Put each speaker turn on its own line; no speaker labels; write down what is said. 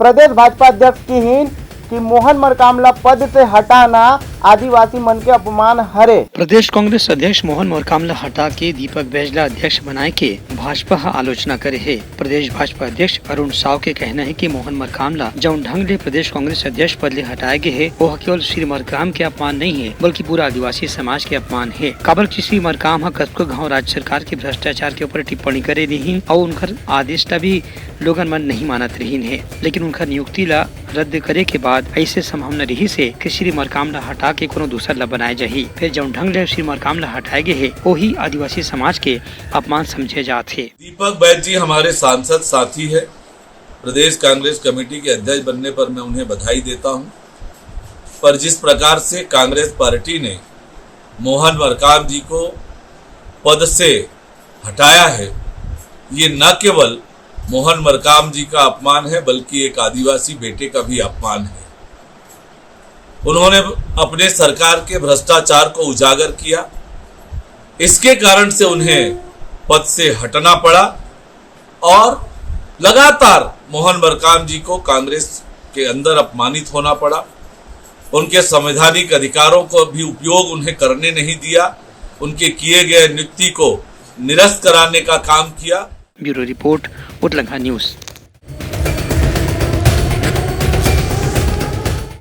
प्रदेश भाजपा अध्यक्ष की हीन कि मोहन मरकामला पद से हटाना आदिवासी मन के अपमान हरे।
प्रदेश कांग्रेस अध्यक्ष मोहन मरकामला हटा के दीपक बैजला अध्यक्ष बनाए के भाजपा आलोचना करे है। प्रदेश भाजपा अध्यक्ष अरुण साव के कहना है कि मोहन मरकामला जौन ढंग ले प्रदेश कांग्रेस अध्यक्ष पद ले हटाए गए है वह केवल श्री मरकाम के अपमान नहीं है बल्कि पूरा आदिवासी समाज के अपमान है। काबर की श्री मरकाम कतको गाँव राज्य सरकार के भ्रष्टाचार के ऊपर टिप्पणी करे रही और उनकर आदेश ला भी लोगन मन नहीं मानत रही है, लेकिन उनका नियुक्ति ला रद्द करे के बाद ऐसे संभावना रही से कि श्री मरकाम ला हटा के कोनो दूसर ला बनाए जाही। फिर जौन ढंग ले श्री मरकाम ला हटाए गए है वही आदिवासी समाज के अपमान समझे जाते।
दीपक बैज जी हमारे सांसद साथी है। प्रदेश कांग्रेस कमेटी के अध्यक्ष बनने पर मैं उन्हें बधाई देता हूं। पर जिस प्रकार से कांग्रेस पार्टी ने मोहन मरकाम जी को पद से हटाया है, ये न केवल मोहन मरकाम जी का अपमान है बल्कि एक आदिवासी बेटे का भी अपमान है। उन्होंने अपने सरकार के भ्रष्टाचार को उजागर किया, इसके कारण से उन्हें पद से हटना पड़ा और लगातार मोहन मरकाम जी को कांग्रेस के अंदर अपमानित होना पड़ा। उनके संवैधानिक अधिकारों को भी उपयोग उन्हें करने नहीं दिया, उनके किए गए नियुक्ति को निरस्त कराने का काम किया।
ब्यूरो रिपोर्ट, उटलंगा न्यूज।